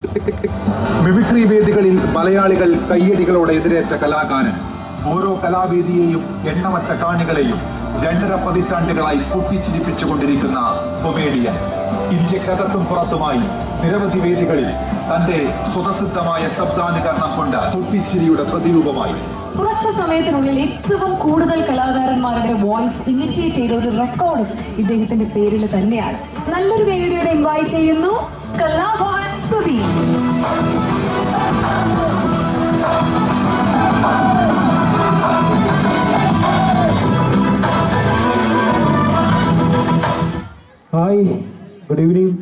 Mimicry വേദികളിൽ മലയാളികൾ കയ്യടികളോടെ എതിരേറ്റ കലാകാരൻ. ഓരോ കലാവേദിയെയും എണ്ണമറ്റ കാണികളെയും 2.5 പതിറ്റാണ്ടുകളായി പൊട്ടിച്ചിരിപ്പിച്ചുകൊണ്ടിരിക്കുന്ന കൊമേഡിയൻ. ഇന്ത്യക്കകത്തും പുറത്തുമായി നിരവധി വേദികളിൽ തന്റെ സ്വതസിദ്ധമായ ശബ്ദാനുകരണം കൊണ്ട് പൊട്ടിച്ചിരിയുടെ പ്രതിരൂപമായി. കുറച്ചു സമയത്തിനുള്ളിൽ ഏറ്റവും കൂടുതൽ കലാകാരന്മാരുടെ വോയിസ് ഇമിറ്റേറ്റ് ചെയ്ത ഒരു റെക്കോർഡ് ഇദ്ദേഹത്തിന്റെ പേരിൽ തന്നെയാണ്. നല്ലൊരു വേദിയോടെ ഇൻവൈറ്റ് ചെയ്യുന്നു Kalabhavan Sudhi. Hi, good evening.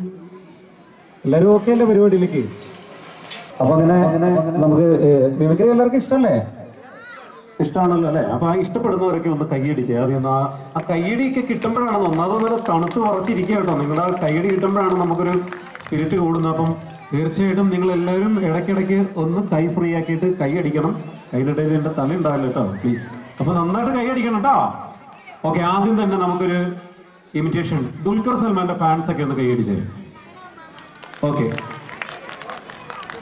എല്ലാവരും ഓക്കെ അല്ലേ പരിപാടിയിലേക്ക്? അപ്പൊ അങ്ങനെ നമുക്ക് മിമിക്രി എല്ലാവർക്കും ഇഷ്ടമല്ലേ? ഇഷ്ടമാണല്ലോ അല്ലേ? അപ്പൊ ആ ഇഷ്ടപ്പെടുന്നവരൊക്കെ ഒന്ന് കയ്യടിച്ച് ആദ്യം ആ കയ്യടിയൊക്കെ കിട്ടുമ്പോഴാണ് ഒന്നാമത് തണുത്ത് ഉറച്ചിരിക്കുക കേട്ടോ. നിങ്ങളുടെ ആ കയ്യടി കിട്ടുമ്പോഴാണ് നമുക്കൊരു സ്പിരിറ്റ് കൂടുന്നത്. അപ്പം തീർച്ചയായിട്ടും നിങ്ങൾ എല്ലാവരും ഇടയ്ക്കിടയ്ക്ക് ഒന്ന് കൈ ഫ്രീ ആക്കിയിട്ട് കൈയടിക്കണം. കയ്യിലിടയിൽ എൻ്റെ തല ഉണ്ടാവില്ല കേട്ടോ, പ്ലീസ്. അപ്പൊ നന്നായിട്ട് കൈയടിക്കണം കേട്ടോ. ഓക്കെ, ആദ്യം തന്നെ നമുക്കൊരു ഇമിറ്റേഷൻ. ദുൽഖർ സൽമാന്റെ ഫാൻസ് ഒക്കെ ഒന്ന് കൈയടിച്ചേ. ഓക്കെ,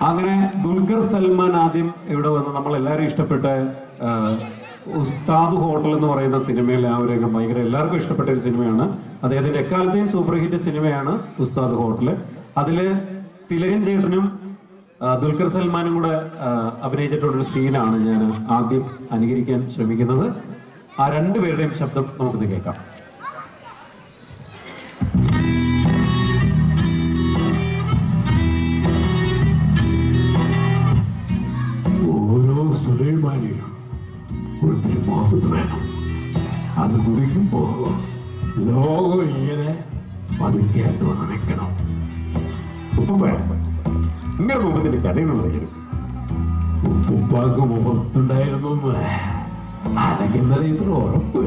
അങ്ങനെ ദുൽഖർ സൽമാൻ ആദ്യം ഇവിടെ വന്ന് നമ്മളെല്ലാവരും ഇഷ്ടപ്പെട്ട ഉസ്താദ് ഹോട്ടൽ എന്ന് പറയുന്ന സിനിമയിൽ ആ ഒരു രംഗം ഭയങ്കര എല്ലാവർക്കും ഇഷ്ടപ്പെട്ട ഒരു സിനിമയാണ്. അദ്ദേഹത്തിന്റെ എക്കാലത്തെയും സൂപ്പർ ഹിറ്റ് സിനിമയാണ് ഉസ്താദ് ഹോട്ടൽ. അതിൽ തിലകൻ ചേട്ടനും ദുൽഖർ സൽമാനും കൂടെ അഭിനയിച്ചിട്ടുള്ളൊരു സീനാണ് ഞാൻ ആദ്യം അനുകരിക്കാൻ ശ്രമിക്കുന്നത്. ആ രണ്ടുപേരുടെയും ശബ്ദം നമുക്കിത് കേൾക്കാം. ഓരോ സുലൈമാനിയും ഒത്തിരി മുഹബത്ത് വേണം. അത് കുറിക്കുമ്പോ ലോകം ഇങ്ങനെ പതുക്കെയായിട്ട് വന്ന് നിൽക്കണം. ഇങ്ങനെ മുഖത്തിന്റെ കഥയെന്നുള്ളത് ഉപ്പാക്ക് മുഖത്തുണ്ടായിരുന്നു അനക്കെന്നറിയ ഇത്ര ഉറപ്പ്.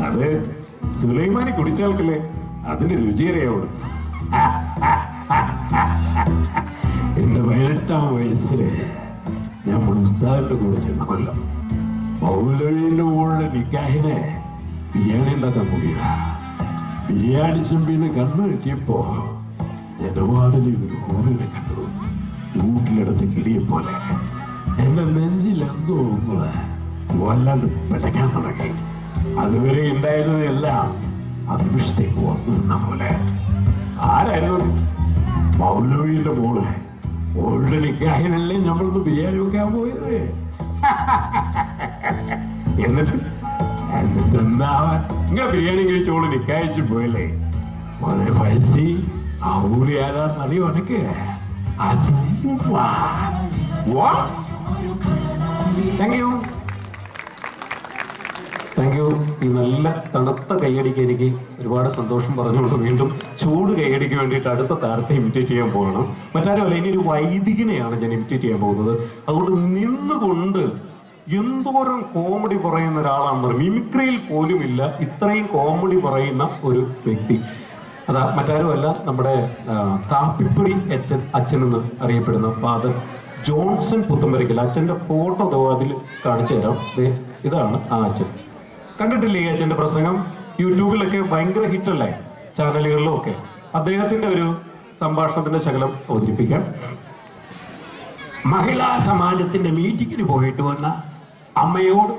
അത് സുലൈമാനി കുടിച്ചാൽക്കല്ലേ അതിന്റെ രുചിയറിയാവുള്ളൂ. എന്റെ 18-ാം വയസ്സില് ഞാൻ ഉസ്താദിന്റെ കൂടെ ചെന്ന കൊല്ലം മൗലവിന്റെ മോളുടെ നിക്കാഹിനെ ബിരിയാണി ഉണ്ടാക്കാൻ കൂടിയ ബിരിയാണി ചെമ്പിന്ന് കണ്ണു കിട്ടിയപ്പോ നെടുവാതിൽ ഒരു ഹോമിനെ കണ്ടു. വീട്ടിലെടുത്ത് കിളിയെ പോലെ എന്റെ നെഞ്ചിൽ എന്തോ വല്ലാണ്ട് പിടയ്ക്കാൻ തുടങ്ങി. അതുവരെ ഉണ്ടായിരുന്നതെല്ലാം അഭിഷേക്ക് വന്നു നിന്ന പോലെ. ആരായിരുന്നു? മൗലവിന്റെ മോള്. ഓളുടെ നിക്കാഹിനല്ലേ നമ്മളൊന്ന് ബിരിയാണി വെക്കാൻ പോയത്. എന്നിട്ട് എന്താവാൻ ഇങ്ങനെ ബിരിയാണി കഴിച്ചോള് നിക്കാഹിച്ച് പോയല്ലേ. വളരെ പൈസി ആ ഊരി ആരാന്നറിയോ എനിക്ക്? Thank you. ഈ നല്ല തണുത്ത കൈയടിക്ക് എനിക്ക് ഒരുപാട് സന്തോഷം പറഞ്ഞുകൊണ്ട് വീണ്ടും ചൂട് കൈയടിക്ക് വേണ്ടിയിട്ട് അടുത്ത താരത്തെ ഇമിറ്റേറ്റ് ചെയ്യാൻ പോകണം. മറ്റാരുമല്ല, ഇനി ഒരു വൈദികനെയാണ് ഞാൻ ഇമിറ്റേറ്റ് ചെയ്യാൻ പോകുന്നത്. അതുകൊണ്ട് നിന്നുകൊണ്ട് എന്തോരം കോമഡി പറയുന്ന ഒരാളാണെന്ന് മിമിക്രിയിൽ പോലും ഇല്ല ഇത്രയും കോമഡി പറയുന്ന ഒരു വ്യക്തി. അതാ മറ്റാരുമല്ല, നമ്മുടെ കാപ്പിപ്പൊടി അച്ഛനെന്ന് അറിയപ്പെടുന്ന ഫാദർ ജോൺസൺ പുത്തമ്പരക്കൽ. അച്ഛൻ്റെ ഫോട്ടോ അതിൽ കാണിച്ചു തരാം. ഇതാണ് ആ അച്ഛൻ. കണ്ടിട്ടില്ലേ ഈ അച്ഛൻ്റെ പ്രസംഗം? യൂട്യൂബിലൊക്കെ ഭയങ്കര ഹിറ്റല്ലേ, ചാനലുകളിലും ഒക്കെ. അദ്ദേഹത്തിൻ്റെ ഒരു സംഭാഷണത്തിൻ്റെ ശകലം അവതരിപ്പിക്കാം. മഹിളാ സമാജത്തിന്റെ മീറ്റിങ്ങിന് പോയിട്ട് വന്ന അമ്മയോട്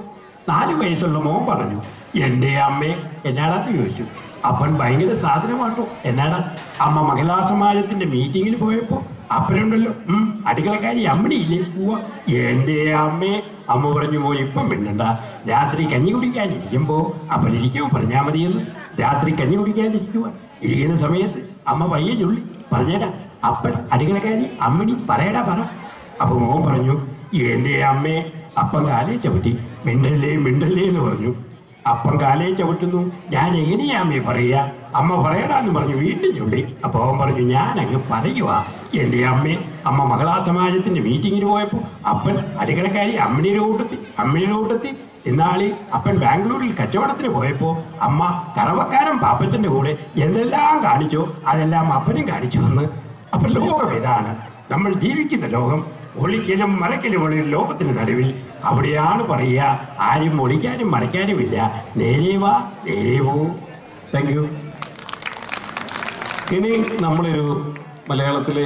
4 വയസ്സുള്ള മോൻ പറഞ്ഞു, എൻ്റെ അമ്മയെ എന്നാടാത്ത് ചോദിച്ചു. അപ്പൻ ഭയങ്കര സാധനമാട്ടോ. എന്നാടാ? അമ്മ മഹിളാ സമാജത്തിന്റെ മീറ്റിങ്ങിന് പോയപ്പോ അപ്പനുണ്ടല്ലോ അടുക്കളക്കാരി അമ്മണിയില്ലേ പോവാ. എൻ്റെ അമ്മയെ അമ്മ പറഞ്ഞു, പോയി ഇപ്പം പിന്നണ്ട, രാത്രി കഞ്ഞി കുടിക്കാനിരിക്കുമ്പോ അപ്പനിരിക്കുമോ പറഞ്ഞാൽ മതിയെന്ന്. രാത്രി കഞ്ഞി കുടിക്കാനിരിക്കുക. ഇരിക്കുന്ന സമയത്ത് അമ്മ പയ്യെ ചൊല്ലി പറഞ്ഞേടാ, അപ്പൻ അടുക്കളക്കാരി അമ്മണി പറയടാ പറ. അപ്പൊ മോൻ പറഞ്ഞു, എൻ്റെ അമ്മയെ അപ്പം കാലേ ചവിട്ടി. മിണ്ടല്ലേ മിണ്ടല്ലേ എന്ന് പറഞ്ഞു. അപ്പം കാലേ ചവിട്ടുന്നു, ഞാൻ എങ്ങനെയാ അമ്മയെ പറയുക? അമ്മ പറയടാന്ന് പറഞ്ഞു വീണ്ടും ചൊല്ലി. അപ്പൊ അവൻ പറഞ്ഞു, ഞാൻ അങ്ങ് പറയുക. എൻ്റെ അമ്മ മഹിളാ സമാജത്തിന്റെ മീറ്റിങ്ങിന് പോയപ്പോ അപ്പൻ അടുക്കളക്കാരി അമ്മണിയുടെ കൂട്ടത്തിൽ ഇന്നാളി അപ്പൻ ബാംഗ്ലൂരിൽ കച്ചവടത്തിന് പോയപ്പോ അമ്മ കറവക്കാരൻ പാപ്പച്ചന്റെ കൂടെ എന്തെല്ലാം കാണിച്ചോ അതെല്ലാം അപ്പനും കാണിച്ചു എന്ന്. അപ്പൊ ലോകം ഇതാണ്, നമ്മൾ ജീവിക്കുന്ന ലോകം. ഒളിക്കലും മറയ്ക്കലുമുള്ള ഒരു ലോകത്തിന് നടുവിൽ അവിടെയാണ് പറയുക, ആരും ഒളിക്കാനും മറയ്ക്കാനുമില്ല, നേരെ വാ നേരെ പോ. Thank you. ഇനി നമ്മളൊരു മലയാളത്തിലെ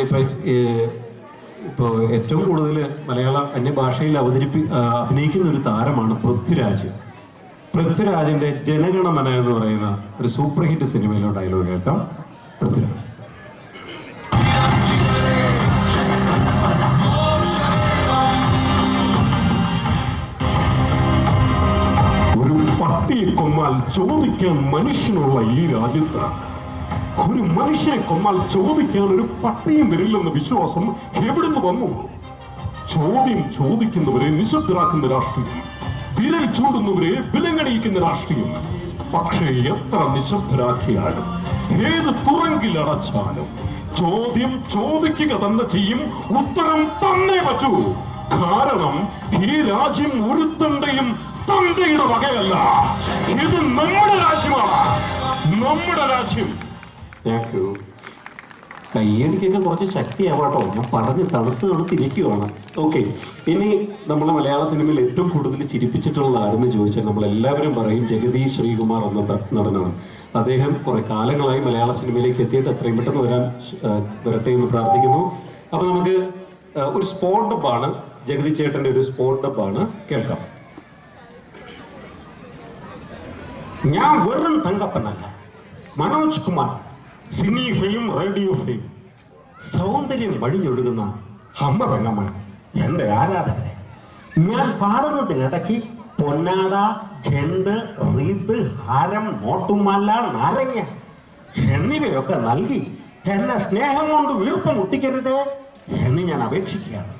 ഇപ്പോൾ ഏറ്റവും കൂടുതൽ മലയാളം അന്യഭാഷയിൽ അഭിനയിക്കുന്ന ഒരു താരമാണ് പൃഥ്വിരാജ്. പൃഥ്വിരാജിന്റെ ജനഗണമന എന്ന് പറയുന്ന ഒരു സൂപ്പർ ഹിറ്റ് സിനിമയിലെ ഡയലോഗ് കേൾക്കാം. പൃഥ്വിരാജ്: ഒരു പട്ടിയെ കൊന്നാൽ ചോദിക്കാൻ മനുഷ്യനുള്ള ഈ രാജ്യത്ത് ഒരു മനുഷ്യനെ കൊന്നാൽ ചോദിക്കാൻ ഒരു പട്ടിയും വരില്ലെന്ന വിശ്വാസം എവിടുന്ന് വന്നു? ചോദ്യം ചോദിക്കുന്നവരെ നിശബ്ദരാക്കുന്ന രാഷ്ട്രീയം, വിരൽ ചൂടുന്നവരെ വിലങ്ങണിയിക്കുന്ന രാഷ്ട്രീയം. പക്ഷേ എത്ര നിശബ്ദരാക്കിയാലും ഏത് തുറങ്കിലടച്ചാലും ചോദ്യം ചോദിക്കുക തന്നെ ചെയ്യും, ഉത്തരം തന്നെ പറ്റൂ. കാരണം ഈ രാജ്യം ഒരുത്തന്റെയും തന്തയുടെ വകയല്ല. ഇത് നമ്മുടെ രാജ്യമാണ്, നമ്മുടെ രാജ്യം. കയ്യടിക്കൊക്കെ കുറച്ച് ശക്തിയാവാട്ടോ. ഞാൻ പറഞ്ഞ് തണുത്തിരിക്കുകയാണ്. ഓക്കെ, ഇനി നമ്മൾ മലയാള സിനിമയിൽ ഏറ്റവും കൂടുതൽ ചിരിപ്പിച്ചിട്ടുള്ള ആരെന്ന് ചോദിച്ചാൽ നമ്മളെല്ലാവരും പറയും ജഗദീഷ് ശ്രീകുമാർ എന്ന നടനാണ്. അദ്ദേഹം കുറെ കാലങ്ങളായി മലയാള സിനിമയിലേക്ക് എത്തിയിട്ട് എത്രയും പെട്ടെന്ന് വരട്ടെ എന്ന് പ്രാർത്ഥിക്കുന്നു. അപ്പൊ നമുക്ക് ഒരു സ്പോട്ട് ഡബ്ബാണ്, ജഗദീഷ് ചേട്ടന്റെ ഒരു സ്പോട്ട് ഡബ്ബാണ്, കേൾക്കാം. ഞാൻ വെറും തങ്കപ്പനല്ല, Manoj Kumar, cine fame, radio fame, സൗന്ദര്യം വഴിഞ്ഞൊഴുകുന്ന അമ്മ പെണ്ണമാണ് എന്റെ ആരാധകരെ. ഞാൻ പാടുന്നതിനിടയ്ക്ക് പൊന്നാട, ചെണ്ട്, റീത്ത്, ഹാരം, നോട്ടുമല്ല, നാരങ്ങ എന്നിവയൊക്കെ നൽകി എന്നെ സ്നേഹം കൊണ്ട് വീർപ്പം മുട്ടിക്കരുത് എന്ന് ഞാൻ അപേക്ഷിക്കുകയാണ്.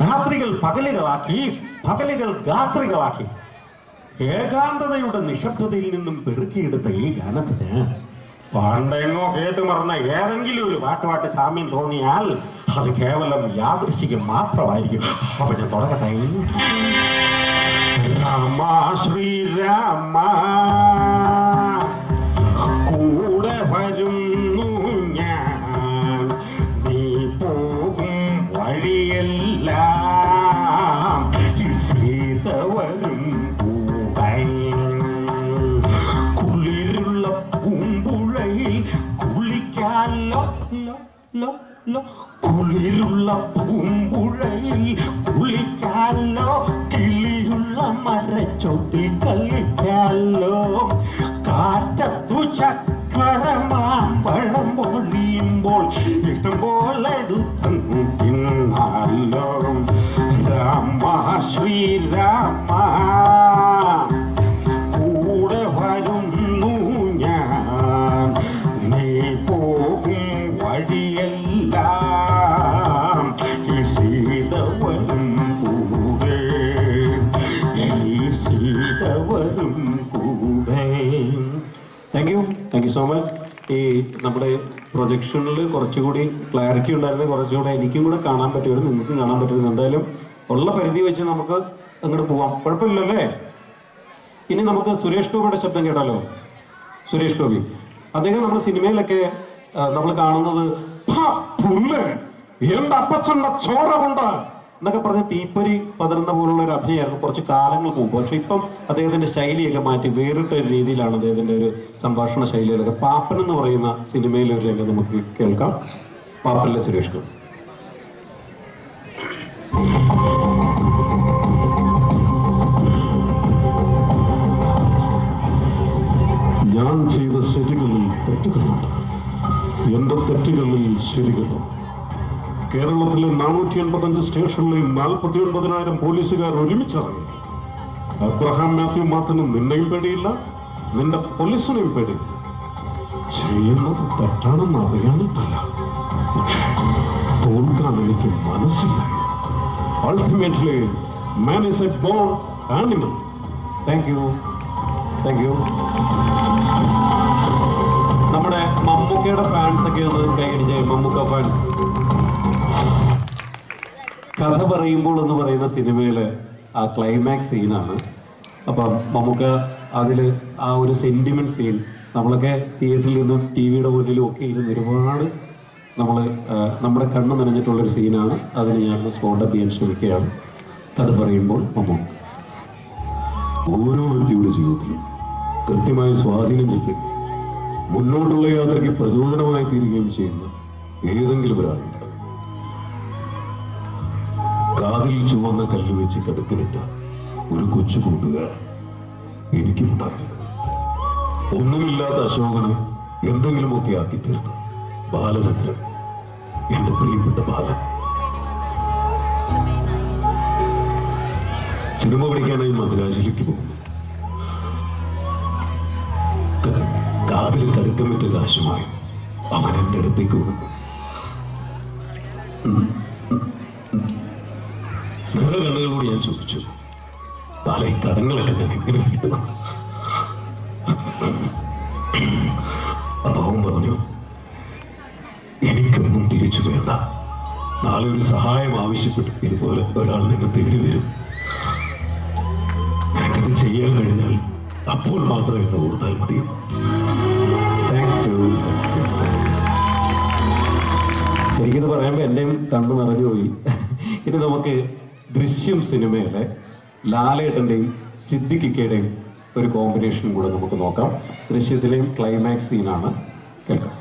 രാത്രികൾ പകലുകളാക്കി, പകലുകൾ രാത്രികളാക്കി ഏകാന്തതയുടെ നിശബ്ദതയിൽ നിന്നും പെറുക്കിയെടുത്ത ഈ ഗാനത്തിന് പണ്ടെങ്ങോ കേട്ടു മറന്ന ഏതെങ്കിലും ഒരു പാട്ടുപാട്ട് സാമ്യം തോന്നിയാൽ അത് കേവലം യാദൃശ്ചികം മാത്രമായിരിക്കും. അപ്പൊ ഞാൻ തുടങ്ങട്ടെ. രാമ ശ്രീരാമ കൂടെ വരുന്നു ഞാൻ, നീ പോകും വഴിയെല്ലാം സീത വരും കൂടെ. കുളിരുള്ള പൂമ്പുഴയിൽ കുളിക്കാലോ, കുളിരുള്ള പൂമ്പുഴയിൽ കുളിക്കാലോ, കിളിയുള്ള മരച്ചോട്ടിൽ കളിക്കാലോ, കാറ്റത്തു ചക്കരമാമ്പഴം പൊഴിയുമ്പോൾ ഇഷ്ടം പോലെ തിന്നാലോ. രാമ ശ്രീരാമ കൂടെ വരുന്നു ഞാൻ, നീ പോകും വഴിയെല്ലാം സീത വരും കൂടെ, സീത വരും കൂടെ. Thank you so much. ഈ നമ്മുടെ പ്രൊജക്ഷനിൽ കുറച്ചുകൂടി ക്ലാരിറ്റി ഉണ്ടായിരുന്നു, കുറച്ചുകൂടെ എനിക്കും കൂടെ കാണാൻ പറ്റുമായിരുന്നു, നിങ്ങൾക്കും കാണാൻ പറ്റുമായിരുന്നു. എന്തായാലും ഉള്ള പരിധി വെച്ച് നമുക്ക് അങ്ങോട്ട് പോവാം, കുഴപ്പമില്ലല്ലേ? ഇനി നമുക്ക് സുരേഷ് ഗോപിയുടെ ശബ്ദം കേട്ടാലോ? സുരേഷ് ഗോപി അദ്ദേഹം നമ്മുടെ സിനിമയിലൊക്കെ നമ്മൾ കാണുന്നത് എന്റെ അപ്പച്ചന്റെ ചോര കൊണ്ട് എന്നൊക്കെ പറഞ്ഞ് തീപ്പൊരി പതറുന്ന പോലുള്ള ഒരു അഭിനയമായിരുന്നു കുറച്ച് കാലങ്ങൾക്ക് മുമ്പ്. പക്ഷെ ഇപ്പം അദ്ദേഹത്തിന്റെ ശൈലിയൊക്കെ മാറ്റി വേറിട്ട ഒരു രീതിയിലാണ് അദ്ദേഹത്തിന്റെ ഒരു സംഭാഷണ ശൈലികളൊക്കെ. പാപ്പൻ എന്ന് പറയുന്ന സിനിമയിലെ ഒരു രംഗം നമുക്ക് കേൾക്കാം. പാപ്പനിലെ സുരേഷ് ഗോപി. ഞാൻ ചെയ്ത ശരികളിൽ തെറ്റുകളുണ്ട്, എന്റെ തെറ്റുകളിൽ ശരികളും. കേരളത്തിലെ 485 സ്റ്റേഷനിലെ 49,000 പോലീസുകാർ ഒരുമിച്ചിറങ്ങി. അബ്രഹാം മാത്യു മാത്തന് നിന്നെയും പേടിയില്ല, നിന്റെ പോലീസിനെയും പേടിയില്ല. ചെയ്യുന്നത് തെറ്റാണെന്ന് അറിയാനിട്ടല്ല, പക്ഷേ തോൽക്കാൻ എനിക്ക് മനസ്സിലായി. Ultimately man is a born animal. Thank you. നമ്മുടെ മമ്മൂക്കയുടെ ഫാൻസ് ഒക്കെ ഒന്ന് കൈയടിച്ച മമ്മൂക്ക ഫാൻസ്. കഥ പറയുമ്പോൾ എന്ന് പറയുന്ന സിനിമയിലെ ആ ക്ലൈമാക്സ് സീനാണ്. അപ്പം മമ്മൂക്ക അതിൽ ആ ഒരു സെന്റിമെന്റ് സീൻ നമ്മളൊക്കെ തിയേറ്ററിൽ നിന്നും ടി വിയുടെ മുന്നിലും ഒക്കെ ഇരുന്ന് ഒരുപാട് നമ്മുടെ കണ്ണ് നനഞ്ഞിട്ടുള്ളൊരു സീനാണ്. അതിന് ഞാൻ സ്പോട്ട് അപ്പ് ചെയ്യാൻ ശ്രമിക്കുകയാണ്. കഥ പറയുമ്പോൾ മമ്മൂക്ക. ഓരോ വ്യക്തിയുടെ ജീവിതത്തിലും കൃത്യമായി സ്വാധീനം ചെലുത്തുകയും മുന്നോട്ടുള്ള യാത്രയ്ക്ക് പ്രചോദനമായി തീരുകയും ചെയ്യുന്ന ഏതെങ്കിലും ഒരാളുണ്ട്. കാതിൽ ചുവന്ന കല്ല് വെച്ച് കിടക്കിലിട്ട ഒരു കൊച്ചു കൂട്ടുകാർ എനിക്കുണ്ടായിരുന്നു. ഒന്നുമില്ലാത്ത അശോകനെ എന്തെങ്കിലുമൊക്കെ ആക്കി തീർത്തു ബാലചന്ദ്രൻ, എന്റെ പ്രിയപ്പെട്ട ബാലൻ. സിനിമ പഠിക്കാനായി മദ്രാസിലേക്ക് പോകുന്നു. കാതിൽ കരുക്കമിട്ട് കാശുമായി അവൻ എന്റെ അടുത്തേക്ക് വന്നു. നിങ്ങളുടെ കണ്ണുകളോട് ഞാൻ ചോദിച്ചു, പല കടങ്ങളൊക്കെ ഞാൻ എങ്ങനെ കിട്ടണം? അപ്പൊ അവൻ പറഞ്ഞു, എനിക്കൊന്നും തിരിച്ചു വേണ്ട. നാളെ ഒരു സഹായം ആവശ്യപ്പെട്ടു ഇതുപോലെ ഒരാൾ നിങ്ങൾ തേടി വരും. എനിക്കത് ചെയ്യാൻ കഴിഞ്ഞാൽ അപ്പോൾ മാത്രമേ എന്നെ ഓർത്താൽ മതിയോ. എനിക്കിത് പറയുമ്പോൾ എൻ്റെയും കണ്ണു നിറഞ്ഞുപോയി. ഇനി നമുക്ക് ദൃശ്യം സിനിമയിലെ ലാലേട്ടൻ്റെയും സിദ്ദിഖിക്കയുടെയും ഒരു കോമ്പിനേഷനും കൂടെ നമുക്ക് നോക്കാം. ദൃശ്യത്തിലെയും ക്ലൈമാക്സ് സീനാണ്, കേൾക്കാം.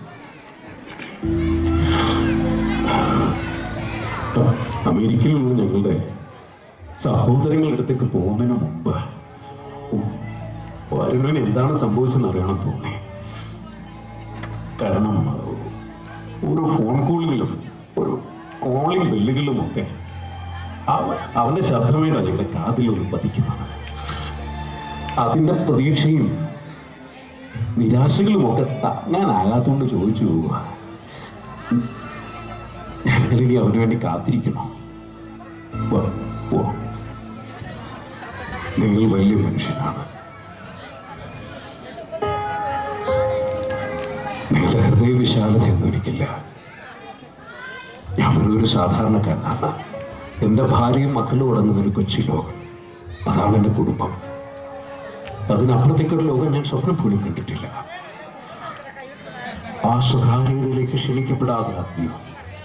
അമേരിക്കയിലുള്ള ഞങ്ങളുടെ സഹോദരങ്ങളുടെ അടുത്തേക്ക് പോകുന്നതിന് മുമ്പ് വരുന്നതിന് എന്താണ് സംഭവിച്ചെന്ന് അറിയണം തോന്നി. കാരണം ഓരോ ഫോൺ കോളുകളിലും ഒരു കോളിംഗ് ബെല്ലുകളിലുമൊക്കെ അവന്റെ ശബ്ദമേടാണ് ഞങ്ങളുടെ കാതിലൊന്നും പതിക്കുന്നത്. അതിൻ്റെ പ്രതീക്ഷയും നിരാശകളുമൊക്കെ താങ്ങാനാകാത്തോണ്ട് ചോദിച്ചു പോവുക, ഞങ്ങളിനി അവന് വേണ്ടി കാത്തിരിക്കണോ? നിങ്ങൾ വലിയ മനുഷ്യനാണ്. നിങ്ങളുടെ ഹൃദയ വിശാലതയൊന്നും എനിക്കില്ല. ഞാൻ ഒരു സാധാരണക്കാരനാണ്. എൻ്റെ ഭാര്യയും മക്കളും അടങ്ങുന്ന ഒരു കൊച്ചി ലോകം, അതാണ് എൻ്റെ കുടുംബം. അതിനപ്പുറത്തേക്കൊരു ലോകം ഞാൻ സ്വപ്നം പോലും കണ്ടിട്ടില്ല. ആ സ്വകാര്യതയിലേക്ക് ക്ഷണിക്കപ്പെടാതെ ആത്മീയം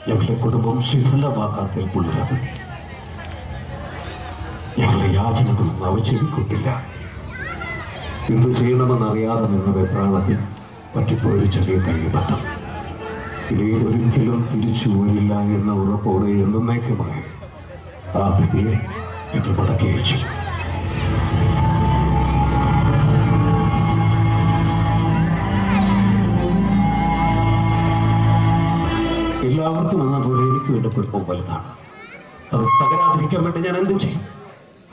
ഞങ്ങളുടെ കുടുംബം ശിഥിലമാക്കാത്തിൽ പുള്ളരത്. ഞങ്ങളുടെ യാചനകളൊന്നും അവ ചെവിക്കൊണ്ടില്ല. എന്ത് ചെയ്യണമെന്നറിയാതെ നിന്ന വെപ്രാളത്തിൽ പറ്റിപ്പോയൊരു ചെറിയ കൈബദ്ധം. ഇടയിൽ ഒരിക്കലും തിരിച്ചു വരില്ല എന്ന ഉറപ്പോടെ എന്നേക്കുമായി ആ വ്യക്തിയെ ഞങ്ങൾ മടക്കി അയച്ചു. എല്ലാവർക്കും എന്നപോലെ എനിക്കും എൻ്റെ കുടുംബം വലുതാണ്. അത് തകരാതിരിക്കാൻ വേണ്ടി ഞാൻ എന്ത് ചെയ്യും?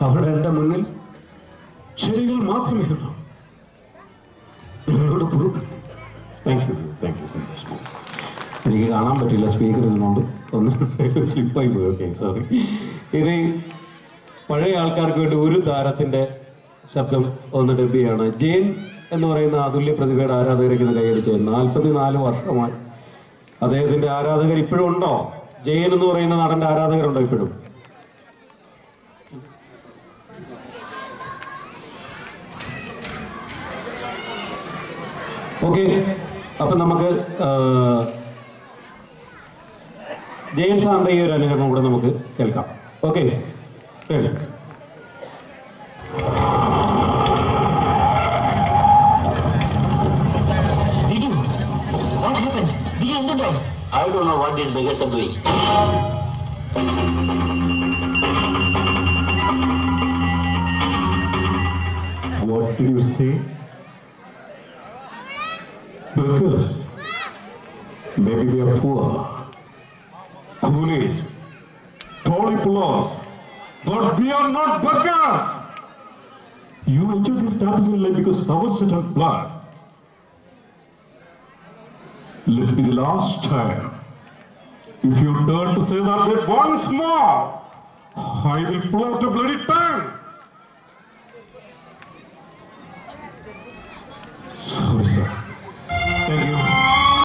അവിടെ എൻ്റെ മുന്നിൽ ശരികൾ മാത്രമേ ഉള്ളൂ. നിങ്ങളോട് താങ്ക് യു. എനിക്ക് കാണാൻ പറ്റില്ല, സ്പീക്കർ ഇരുന്നുകൊണ്ട് ഒന്ന് സ്ലിപ്പായി പോയി. Okay, sorry. ഇത് പഴയ ആൾക്കാർക്ക് വേണ്ടി ഒരു താരത്തിൻ്റെ ശബ്ദം ഒന്ന് ഡബ് ചെയ്യാണ്. ജെയിൻ എന്ന് പറയുന്ന അതുല്യ പ്രതിഭയുടെ ആരാധകരേക്ക് കൈയടിച്ച് 44 വർഷമായി. അദ്ദേഹത്തിൻ്റെ ആരാധകർ ഇപ്പോഴും ഉണ്ടോ? ജെയിൻ എന്ന് പറയുന്ന നടൻ്റെ ആരാധകരുണ്ടോ ഇപ്പോഴും? ഓക്കെ, അപ്പം നമുക്ക് ജെയിൻ സാറിൻ്റെ ഈ ഒരു അനുകരണം കൂടെ നമുക്ക് കേൾക്കാം. ഓക്കെ, ശരി. I don't know what is biggest doing. What did you say? Because maybe we are poor, coolies, polyplos, but we are not beggars. You enjoy this status in life because our set of blood. Let it be the last time. If you dare to say that word once more, I will pull out a bloody tongue.